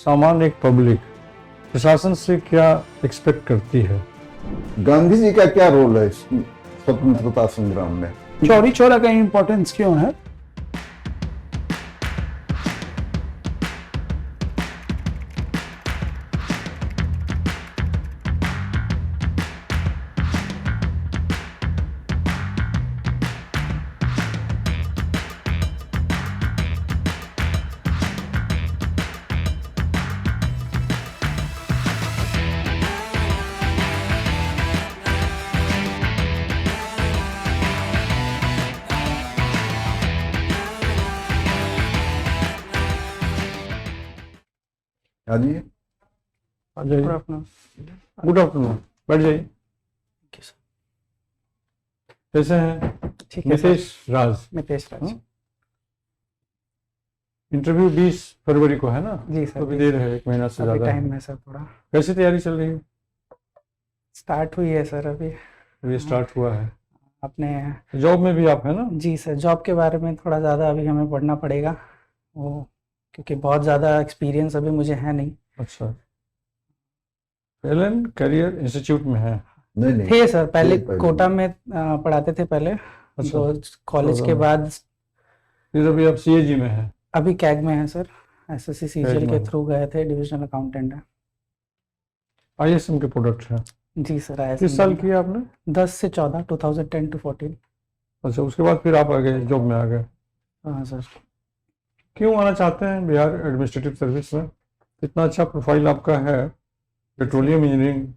सामान्य एक पब्लिक प्रशासन से क्या एक्सपेक्ट करती है? गांधी जी का क्या रोल है स्वतंत्रता संग्राम में? चौरी चौरा का इम्पोर्टेंस क्यों है? हाँ जी, आ जाइए। गुड आफ्टरनून, बैठ जाइए। कैसे हैं? ठीक है सर। नितेश राज। मितेश राज। इंटरव्यू 20 फरवरी को है ना? जी सर। तो अभी देर है, 1 महीना से अभी ज्यादा है। टाइम है सर, थोड़ा कैसी तैयारी चल रही है? स्टार्ट हुई है सर अभी। अभी स्टार्ट हुआ है। अपने जॉब में भी आप है ना? जी सर, जॉब के बारे में थोड़ा ज़्यादा अभी हमें पढ़ना पड़ेगा वो, क्योंकि बहुत ज़्यादा एक्सपीरियंस अभी मुझे है नहीं। अच्छा, एलन करियर इंस्टीट्यूट में है? नहीं थे सर, पहले पहले कोटा में पढ़ाते थे पहले। अच्छा, तो कॉलेज के कोटा में। बाद फिर अभी आप सीएजी में है? अभी कैग में है सर। एसएससी सीजीएल कैग के में। थ्रू गए थे, डिविजनल अकाउंटेंट है। आईएसएम के प्रोडक्ट है। जी सर। आया किस साल किया आपने? 10 से 14, 2010 to 14। अच्छा, उसके बाद फिर आप आ गए, जॉब में आ गए। हाँ सर। क्यों आना चाहते हैं बिहार एडमिनिस्ट्रेटिव सर्विस में? इतना अच्छा प्रोफाइल आपका है, पेट्रोलियम इंजीनियरिंग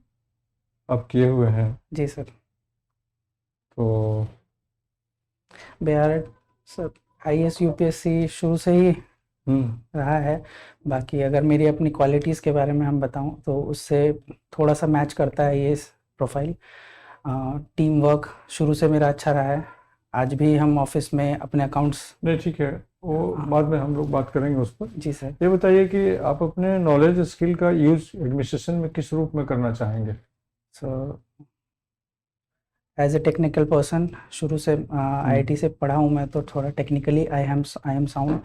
आप किए हुए हैं, जी सर। तो बिहार सर आईएएस यूपीएससी शुरू से ही हम्म रहा है। बाकी अगर मेरी अपनी क्वालिटीज़ के बारे में हम बताऊं तो उससे थोड़ा सा मैच करता है ये प्रोफाइल। टीम वर्क शुरू से मेरा अच्छा रहा है। आज भी हम ऑफिस में अपने अकाउंट्स। नहीं, ठीक है, वो बाद में हम लोग बात करेंगे उस पर। जी सर। ये बताइए कि आप अपने नॉलेज स्किल का यूज एडमिनिस्ट्रेशन में किस रूप में करना चाहेंगे? So as a technical person शुरू से आईआईटी से पढ़ा हूँ मैं, तो थोड़ा technically I am sound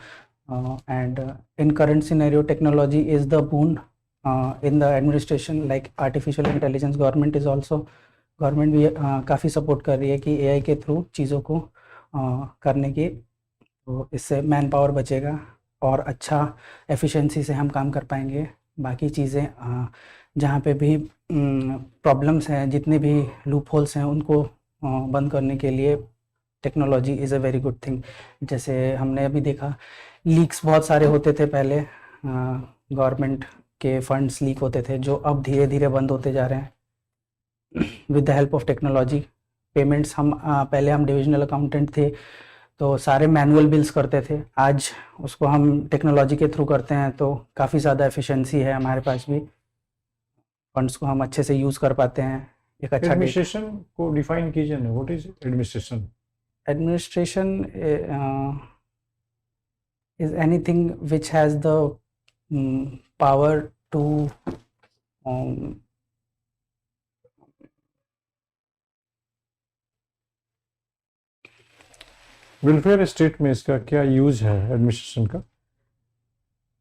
and in current scenario technology is the boon in the administration like artificial intelligence. Government भी काफ़ी सपोर्ट कर रही है कि एआई के थ्रू चीज़ों को करने की, तो इससे मैन पावर बचेगा और अच्छा एफिशिएंसी से हम काम कर पाएंगे। बाकी चीज़ें जहाँ पे भी प्रॉब्लम्स हैं, जितने भी लूप होल्स हैं, उनको बंद करने के लिए technology is a very good thing. जैसे हमने अभी देखा, लीक्स बहुत सारे होते थे पहले, गवर्नमेंट के फंड्स लीक होते थे, जो अब धीरे धीरे बंद होते जा रहे हैं with the help of technology. Payments हम पहले हम डिविजनल अकाउंटेंट थे तो सारे मैनुअल बिल्स करते थे, आज उसको हम टेक्नोलॉजी के थ्रू करते हैं, तो काफ़ी ज़्यादा एफिशिएंसी है हमारे पास भी। फंड्स को हम अच्छे से यूज़ कर पाते हैं। एक अच्छा एडमिनिस्ट्रेशन को डिफाइन कीजिए ना, what is administration? Administration is anything which has the power to welfare state में इसका क्या यूज है एडमिनिस्ट्रेशन का?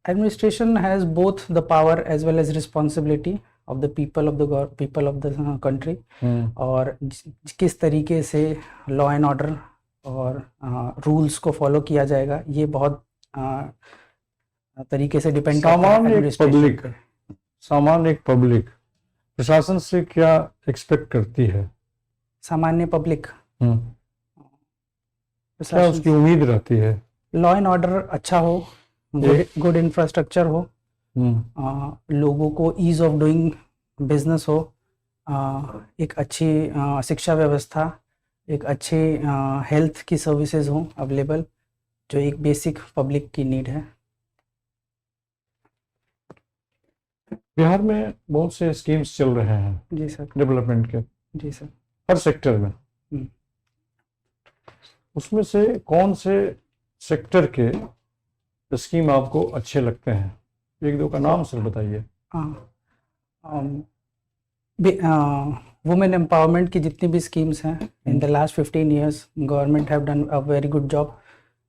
administration has both the power as well as responsibility of the people of the country। और किस तरीके से लॉ एंड ऑर्डर और रूल्स को फॉलो किया जाएगा, ये बहुत तरीके से डिपेंड करता है administration पे। सामान्य एक पब्लिक प्रशासन से क्या एक्सपेक्ट करती है? सामान्य पब्लिक क्या उसकी उम्मीद रहती है? लॉ एंड ऑर्डर अच्छा हो, गुड इंफ्रास्ट्रक्चर हो, लोगों को ईज ऑफ डूइंग बिजनेस हो, एक अच्छी शिक्षा व्यवस्था, एक अच्छी हेल्थ की सर्विसेज हो अवेलेबल, जो एक बेसिक पब्लिक की नीड है। बिहार में बहुत से स्कीम्स चल रहे हैं जी सर। डेवलपमेंट के, जी सर। हर सेक्टर में। उसमें से कौन से सेक्टर के स्कीम आपको अच्छे लगते हैं? एक दो का नाम सर बताइए। वुमेन एम्पावरमेंट की जितनी भी स्कीम्स हैं, in the last 15 years government have done a very good job,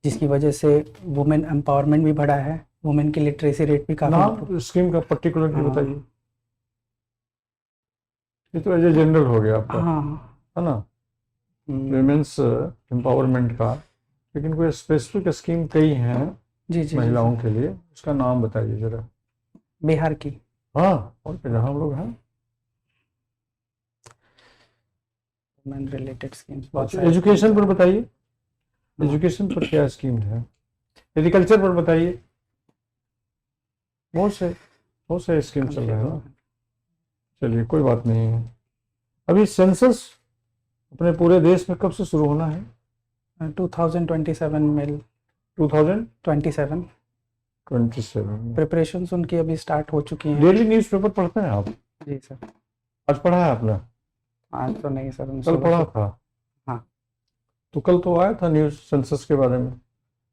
जिसकी वजह से वुमेन एम्पावरमेंट भी बढ़ा है वुमेन की लिटरेसी रेट भी काफी नाम स्कीम का पर्टिकुलर हाँ। बताइए। ये तो एज जनरल हो गया आपका, हाँ। है ना, विमेंस एम्पावरमेंट का, लेकिन कोई स्पेसिफिक स्कीम कई हैं जी जी महिलाओं जी के लिए, उसका नाम बताइए जरा। बिहार की हाँ, और जहाँ हम लोग हैं। वुमेन रिलेटेड स्कीम्स बहुत अच्छा, सारे एजुकेशन schemes पर हैं। बताइए, हाँ। एजुकेशन पर क्या स्कीम है, एग्रीकल्चर पर बताइए, बहुत से स्कीम चल रहे हैं ना। चलिए कोई बात नहीं है। अभी सेंसस अपने पूरे देश में कब से शुरू होना है? 2027 में 2027। 27 प्रिपरेशंस उनकी अभी स्टार्ट हो चुकी हैं। डेली न्यूज़पेपर पढ़ते हैं आप? जी सर। आज पढ़ा है आपने? आज तो नहीं सर, कल सुबह पढ़ा से- था? हाँ। तो कल तो आया था न्यूज़ सेंसस के बारे में,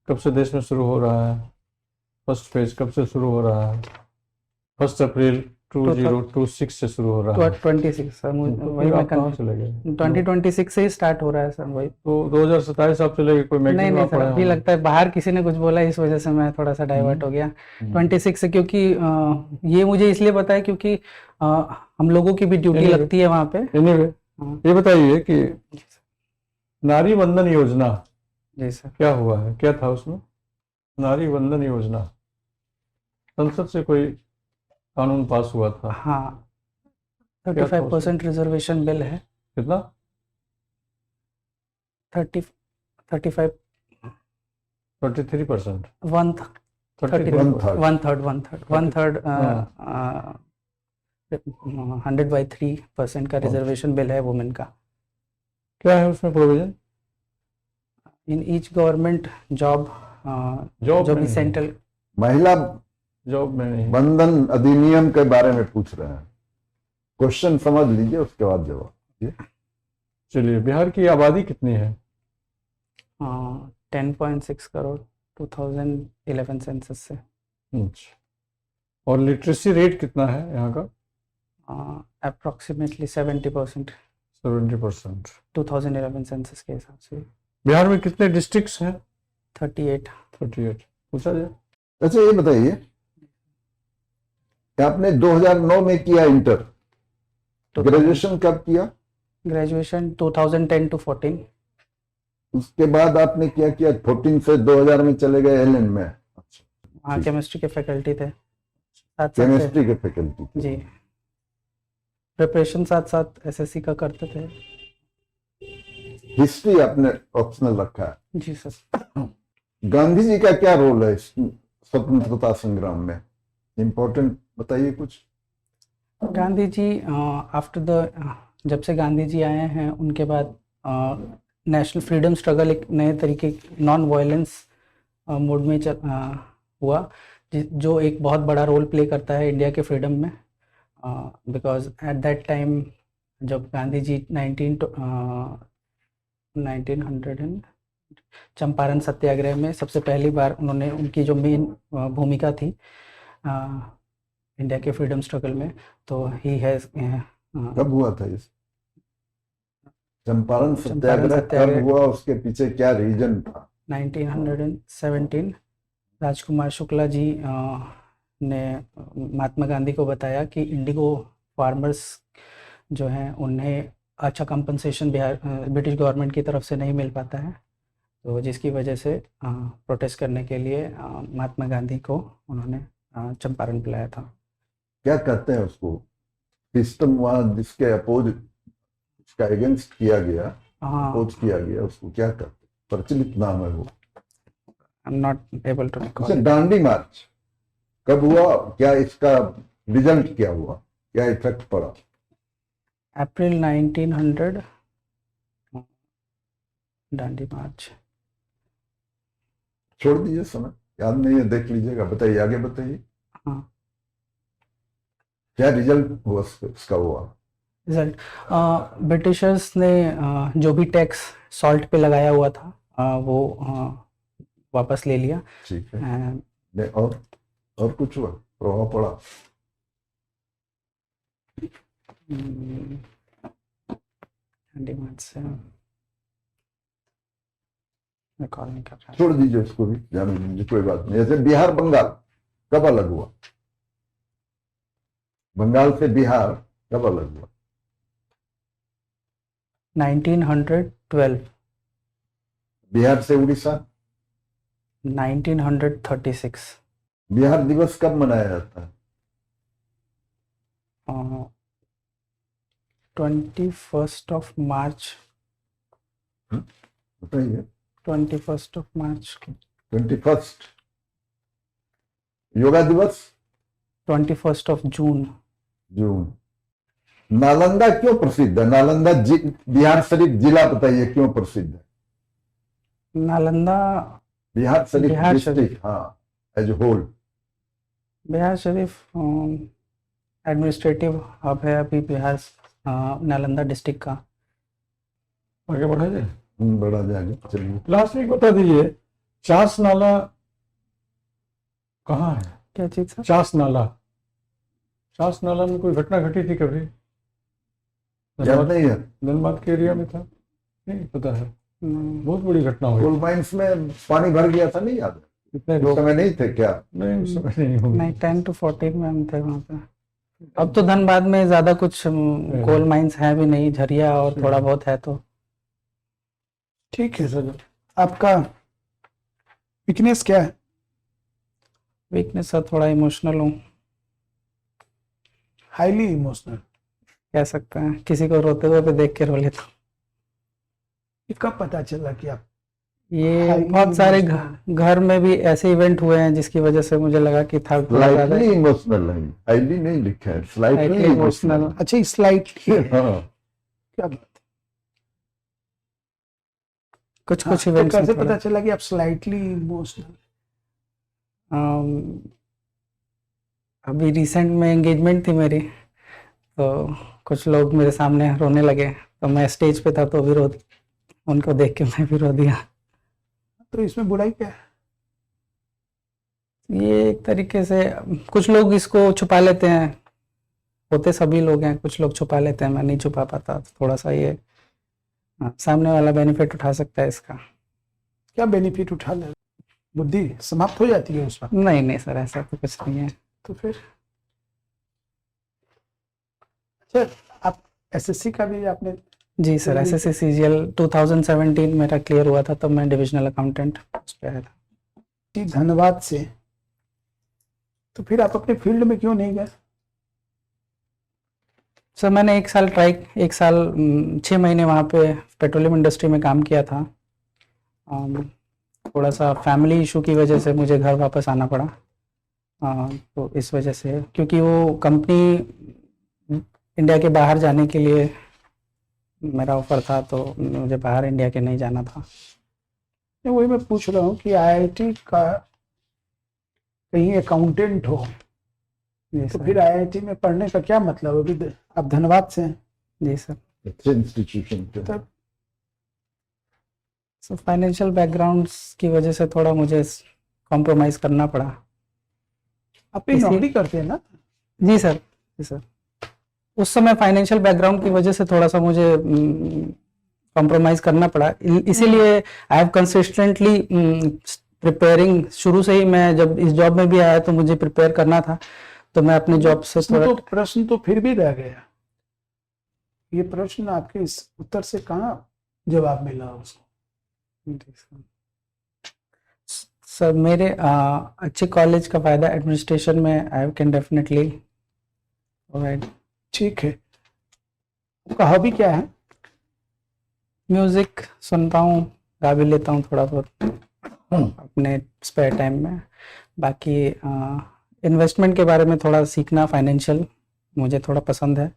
कब से देश में शुरू हो रहा है, फर्स्ट फेज कब से शुरू हो रहा है? 1 अप्रैल 2026 से शुरू हो रहा है। 26 सर, तो वही फिर मैं आप कहाँ चले गए? 2026 से ही स्टार्ट हो रहा है सर वही। तो 2027 आप चले गए, कोई नहीं मैगजीन नहीं आप सर, पढ़े अभी होंगे? लगता है बाहर किसी ने कुछ बोला, इस वजह से मैं थोड़ा सा डाइवर्ट हो गया 26 से, क्योंकि ये मुझे इसलिए पता है क्योंकि हम लोगों की भी ड्यूटी Anyway. लगती है वहाँ पे। एनीवे, हाँ। ये बताइए कि नारी वंदन योजना जी सर। क्या हुआ है, क्या था उसमें? नारी वंदन योजना, संसद से कोई कानून पास हुआ था, हाँ, क्या था 35% रिजर्वेशन बिल है। कितना? 35 33%? वन 33%? वन थर्ड हाँ। 100/3% का रिजर्वेशन बिल है वुमेन का। क्या है उसमें provision? In each government job, job जो में भी नहीं। सेंट्रल महिला जॉब में नहीं। बंधन अधिनियम के बारे में पूछ रहे हैं, क्वेश्चन समझ लीजिए उसके बाद जवाब। चलिए, बिहार की आबादी कितनी है? 10.6 करोड़ 2011 सेंसस से। अच्छा। और लिटरेसी रेट कितना है यहाँ का? अप्रोक्सीमेटली 70% 70%। 2011 सेंसस के हिसाब से। बिहार में कितने डिस्ट्रिक्ट्स हैं? 38। 38 पूछा जाए। अच्छा ये बताइए कि आपने 2009 में किया इंटर, ग्रेजुएशन कब किया? Graduation 2010 to 14। उसके बाद आपने क्या किया? 14 से 2000 में चले गए एलएन में। हाँ, ठीक। केमिस्ट्री के फैकल्टी थे, साथ साथ केमिस्ट्री के फैकल्टी जी। प्रिपरेशन साथ साथ एसएससी का करते थे। हिस्ट्री आपने ऑप्शनल रखा है। जी सर। गांधी जी का क्या रोल है स्वतंत्रता संग्राम में? इम्पोर्टेंट बताइए कुछ। गांधी जी आफ्टर द जब से गांधी जी आए हैं उनके बाद नेशनल फ्रीडम स्ट्रगल एक नए तरीके नॉन वायलेंस मोड में हुआ, जो एक बहुत बड़ा रोल प्ले करता है इंडिया के फ्रीडम में। बिकॉज एट दैट टाइम जब गांधी जी 1900 चंपारण सत्याग्रह में सबसे पहली बार उन्होंने, उनकी जो मेन भूमिका थी इंडिया के फ्रीडम स्ट्रगल में, तो ही हैज कब हुआ था इस चंपारण सत्याग्रह? कब हुआ, उसके पीछे क्या रीजन था? 1917 राजकुमार शुक्ला जी ने महात्मा गांधी को बताया कि इंडिगो फार्मर्स जो हैं उन्हें अच्छा कंपनसेशन ब्रिटिश गवर्नमेंट की तरफ से नहीं मिल पाता है, तो जिसकी वजह से प्रोटेस्ट करने के लिए महात्मा गांधी को उन्होंने चंपारण बुलाया था। क्या कहते हैं उसको, सिस्टम वहां जिसके अपोज, उसका अगेंस्ट किया गया, अपोज किया गया, उसको क्या कहते हैं? प्रचलित नाम है वो। I am not able to अच्छा, रिकॉल। दांडी मार्च कब हुआ? क्या इसका रिजल्ट क्या हुआ, क्या इफेक्ट पड़ा? अप्रैल 1900 दांडी मार्च। छोड़ दीजिए, समय याद नहीं है, देख लीजिएगा। बताइए, आगे बताइए। हाँ, क्या रिजल्ट हुआ उसका हुआ? रिजल्ट ब्रिटिशर्स ने जो भी टैक्स सॉल्ट पे लगाया हुआ था वो वापस ले लिया। ठीक है। And नहीं, और कुछ हुआ, प्रभाव पड़ा? दांडी मार्च से रिकॉल नहीं कर रहा। छोड़ दीजिए उसको भी, जाने दीजिए, कोई बात नहीं। जैसे बिहार बंगाल कब अलग हुआ? बंगाल से बिहार कब अलग हुआ? 1912, बिहार से उड़ीसा? 1936, बिहार दिवस कब मनाया जाता है? 21st of March, बताइए। 21st of March, 21। योगा दिवस? 21st of June। जून। नालंदा क्यों प्रसिद्ध है? नालंदा बिहार शरीफ जिला बताइए क्यों प्रसिद्ध है? नालंदा बिहार शरीफ बिहार डिस्ट्रिक्ट, हाँ, as whole. Bihar Sharif administrative hub है अभी बिहार नालंदा डिस्ट्रिक्ट का। आगे बढ़ा जाए, बढ़ा जाएगा, चलिए। लास्ट वीक बता दीजिए, चास नाला कहाँ है? क्या चीज सर? चास नाला, चास नाला में कोई घटना घटी थी कभी? याद नहीं है? धनबाद के एरिया में था, नहीं पता है? बहुत बड़ी घटना हुई। कोल माइंस में पानी भर गया था, नहीं याद? कितने उस लोग? समय नहीं थे क्या? नहीं, उस समय नहीं होंगे। नहीं, 10 to 14 में हम थे वहाँ पे। अब तो धनबाद में ज्यादा कुछ कोल माइंस है भी नहीं, झरिया और थोड़ा बहुत है तो। ठीक है सर। आपका वीकनेस क्या है? वीकनेस सर थोड़ा इमोशनल हूँ, हाईली इमोशनल। कह सकते हैं। किसी को रोते हुए पे देख के रो लेता हूँ। ये कब पता चला कि आप ये highly बहुत सारे emotional? घर में भी ऐसे इवेंट हुए हैं जिसकी वजह से मुझे लगा कि था थोड़ा ज्यादा स्लाइटली इमोशनल नहीं, हाईली नहीं लिखा है, स्लाइटली इमोशनल। इमोशनल। अच्छा, स्लाइटली है। हाँ, क्या बात? कुछ हाँ, कुछ तो इवेंट्स कैसे पता चला कि आप स्लाइटली इमोशनल? अभी रिसेंट में एंगेजमेंट थी मेरी, तो कुछ लोग मेरे सामने रोने लगे, तो मैं स्टेज पे था तो भी रो, उनको देख के मैं भी रो दिया। तो इसमें बुराई क्या है? ये एक तरीके से कुछ लोग इसको छुपा लेते हैं, होते सभी लोग हैं, कुछ लोग छुपा लेते हैं, मैं नहीं छुपा पाता, तो थोड़ा सा ये सामने वाला बेनिफिट उठा सकता है इसका। क्या बेनिफिट उठा ले? बुद्धि समाप्त हो जाती है उस वक्त? नहीं नहीं सर, ऐसा तो कुछ नहीं है। तो फिर अच्छा, आप एसएससी का भी आपने? जी सर, एसएससी सीजीएल 2017 मेरा क्लियर हुआ था, तब मैं डिविजनल अकाउंटेंट उस पे आया था। धन्यवाद से। तो फिर आप अपने फील्ड में क्यों नहीं गए? सर मैंने 6 महीने वहाँ पे पेट्रोलियम इंडस्ट्री में काम किया था। थोड़ा सा फैमिली इशू की वजह से मुझे घर वापस आना पड़ा। तो इस वजह से, क्योंकि वो कंपनी इंडिया के बाहर जाने के लिए मेरा ऑफर था, तो मुझे बाहर इंडिया के नहीं जाना था। वही मैं पूछ रहा हूँ कि आईआईटी का कहीं अकाउंटेंट हो जी तो सर। फिर आईआईटी में पढ़ने का क्या मतलब? अभी आप धनबाद से हैं। जी सर। अच्छे इंस्टीट्यूशन पे। तब सो फाइनेंशियल बैकग्राउंड्स की वजह से थोड़ा मुझे कॉम्प्रोमाइज़ करना पड़ा। आप भी इसी- नौकरी करते हैं ना? जी सर, जी सर। उस समय फाइनेंशियल बैकग्राउंड की वजह से थोड़ा सा मुझे कॉम्प्रोमाइज़ करना पड़ा, इसीलिए आई हैव कंसिस्टेंटली प्रिपेयरिंग। शुरू से ही मैं जब इस जॉब में भी आया तो मुझे प्रिपेयर करना था, तो मैं अपने जॉब से इसमें थोड़ा तो प्रश्न तो फिर भी रह गया। ये प्रश्न आपके इस उत्तर से कहाँ जवाब मिला उसको? जी सर। सर मेरे अच्छे कॉलेज का फ़ायदा एडमिनिस्ट्रेशन में आई कैन डेफिनेटली प्रोवाइड। ठीक है। आपका हॉबी क्या है? म्यूज़िक सुनता हूँ, गा भी लेता हूँ थोड़ा बहुत अपने स्पेयर टाइम में। बाकी इन्वेस्टमेंट के बारे में थोड़ा सीखना, फाइनेंशियल मुझे थोड़ा पसंद है।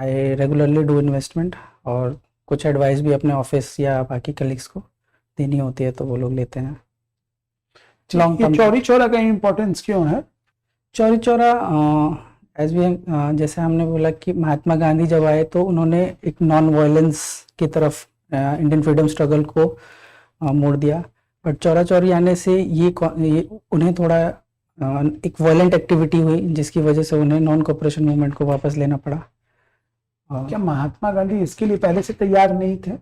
आई रेगुलरली डू इन्वेस्टमेंट, और कुछ एडवाइस भी अपने ऑफिस या बाकी कलीग्स को देनी होती है तो वो लोग लेते हैं। लॉन्ग ये टर्म चौरी चौरा का इम्पोर्टेंस क्यों है? चौरी चौरा एज वी जैसे हमने बोला कि महात्मा गांधी जब आए तो उन्होंने एक नॉन वायलेंस की तरफ इंडियन फ्रीडम स्ट्रगल को मोड़ दिया। बट चौरा चौरी आने से ये उन्हें थोड़ा एक वायलेंट एक्टिविटी हुई, जिसकी वजह से उन्हें नॉन कोऑपरेशन मूवमेंट को वापस लेना पड़ा। क्या महात्मा गांधी इसके लिए पहले से तैयार नहीं थे?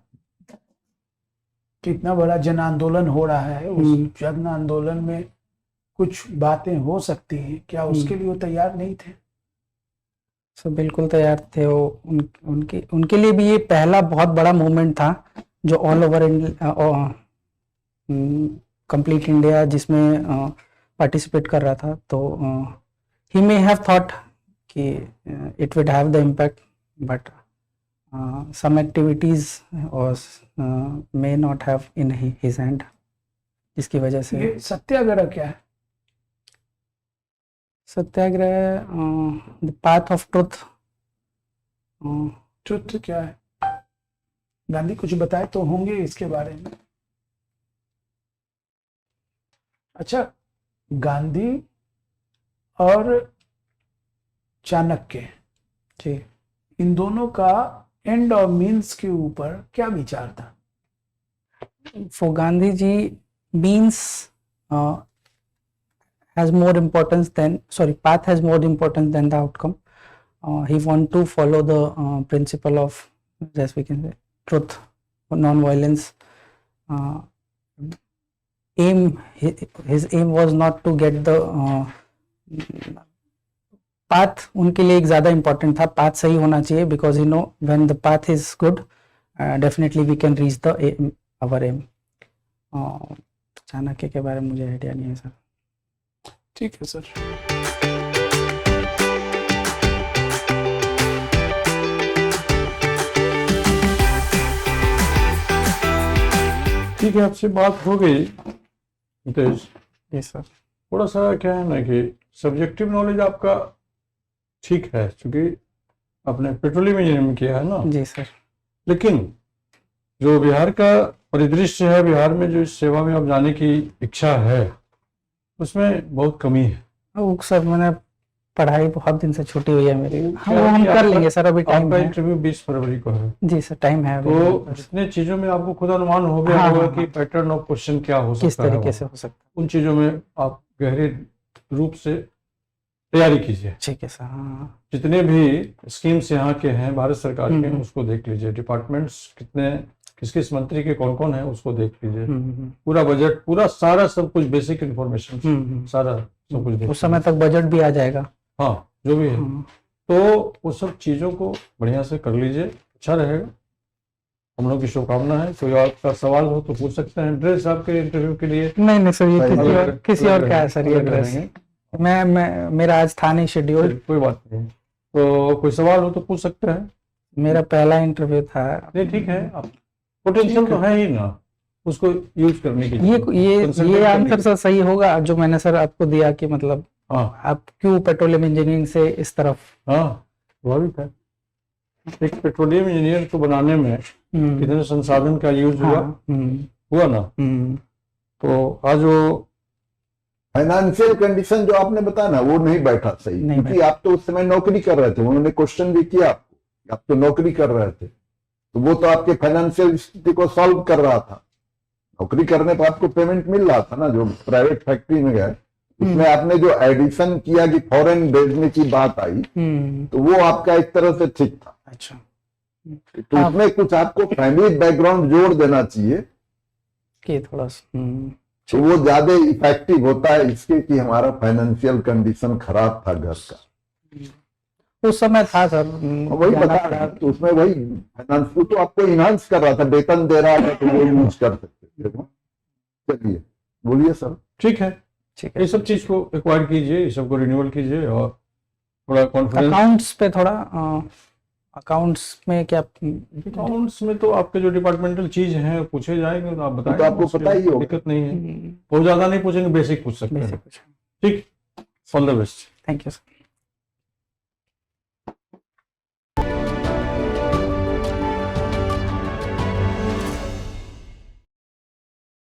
कितना बड़ा जन आंदोलन हो रहा है, उस जन आंदोलन में कुछ बातें हो सकती हैं, क्या उसके लिए वो तैयार नहीं थे? सो बिल्कुल तैयार थे वो। उनके लिए भी ये पहला बहुत बड़ा मूवमेंट था जो ऑल ओवर कंप्लीट इंडिया जिसमें पार्टिसिपेट कर रहा था। तो ही मे हैव थॉट कि it would have the impact, but some activities was may not have in his hand, जिसकी वजह से ये सत्याग्रह क्या है? Satyagraha the path of truth. Truth क्या है? गांधी कुछ बताए तो होंगे इसके बारे में। अच्छा, गांधी और चाणक्य जी, इन दोनों का एंड और मीन्स के ऊपर क्या विचार था? for Gandhi ji, means has more importance than, sorry, path has more importance than the outcome. He want to follow the principle of, as we can say, truth, non-violence. His aim was not to get the path उनके लिए एक ज़्यादा important था, path सही होना चाहिए, because you know when the path is good definitely we can reach the our aim. Chanakya के बारे में मुझे आइडिया नहीं है सर। ठीक है सर। ठीक है, आपसे बात हो गई हितेश। Yes sir. थोड़ा सा क्या है ना कि सब्जेक्टिव नॉलेज आपका ठीक है, क्योंकि आपने पेट्रोलियम इंजीनियरिंग किया है ना। जी सर। लेकिन जो बिहार का परिदृश्य है, बिहार में जो इस सेवा में अब जाने की इच्छा है, उसमें बहुत कमी है। वो सर मैंने पढ़ाई बहुत दिन से छुट्टी हुई है मेरी। क्या वो हम कि कर आपका- लेंगे सर, अभी टाइम आपका है। इंटरव्यू 20 फरवरी को है, जी सर, टाइम है अभी। तो जितने चीजों में आपको खुद अनुमान हो गया हाँ, होगा हाँ, कि हाँ। पैटर्न ऑफ क्वेश्चन क्या हो किस सकता है, तरीके से हो सकता उन चीजों में आप गहरे रूप से तैयारी कीजिए। है। ठीक है सर। हाँ जितने भी स्कीम्स यहाँ के हैं भारत सरकार के, हम्म। उसको देख लीजिए। डिपार्टमेंट्स कितने, किस किस मंत्री के कौन कौन है, उसको देख लीजिए। हम्म, पूरा बजट, पूरा सारा सब कुछ, बेसिक इन्फॉर्मेशन हम्म। सारा सब कुछ देख उस समय तक बजट भी आ जाएगा। लीजिए। हाँ, जो भी है, हम्म। तो वो सब चीजों को बढ़िया से कर लीजिए, अच्छा रहेगा। हम लोग की शुभकामना है। कोई आपका सवाल हो तो पूछ सकते हैं। ड्रेस आपके इंटरव्यू के लिए नहीं नहीं सर, ये अलग किसी और का है सर ये ड्रेस। रहेंगे। मैं मेरा आज था नहीं शेड्यूल। कोई बात नहीं, तो कोई सवाल हो तो पूछ सकते हैं। मेरा पहला इंटरव्यू था। नहीं, ठीक है, आप पोटेंशियल तो है ही ना, उसको यूज करने की ये Consultant ये करने आंसर की। सर सही होगा जो मैंने सर आपको दिया कि मतलब हाँ आप क्यों पेट्रोलियम इंजीनियरिंग से इस तरफ। हाँ, स्वाभाविक है। एक पेट्रोलियम इंजीनियर को बनाने में कितने संसाधन का यूज हुआ, हाँ, हुआ ना। तो आज वो फाइनेंशियल कंडीशन जो आपने बताया ना, वो नहीं बैठा सही, नहीं क्योंकि आप तो उस समय नौकरी कर रहे थे। उन्होंने क्वेश्चन भी किया आपको, आप तो नौकरी कर रहे थे, तो वो तो आपके फाइनेंशियल स्थिति को सॉल्व कर रहा था। नौकरी करने पर आपको पेमेंट मिल रहा था ना। जो प्राइवेट फैक्ट्री में गए, उसमें आपने जो एडिशन किया कि फॉरेन भेजने की बात आई, तो वो आपका एक तरह से ठीक था। अच्छा। तो उसमें कुछ आपको फैमिली बैकग्राउंड जोड़ देना चाहिए, कि थोड़ा तो वो ज्यादा इफेक्टिव होता है इसके कि हमारा फाइनेंशियल कंडीशन खराब था घर का। उस समय था सर। वही बता रहा है, तो उसमें वही फाइनेंस तो आपको इनहांस कर रहा था, वेतन दे रहा था, तो वो यूज कर सकते थे। चलिए, बोलिए सर। ठीक है, ठीक ये सब चीज को एक्वायर कीजिए, ये सबको रिन्यूअल कीजिए, और थोड़ा कॉन्फिडेंस। अकाउंट्स पे थोड़ा अकाउंट्स में क्या अकाउंट्स में तो आपके जो डिपार्टमेंटल चीज है पूछे जाएंगे, तो आप बताएंगे, तो आपको उसकी पता ही होगा। दिक्कत नहीं है। बहुत ज्यादा नहीं पूछेंगे, बेसिक पूछ सकते हैं। बेसिक कुछ। ठीक, all the best. Thank you sir.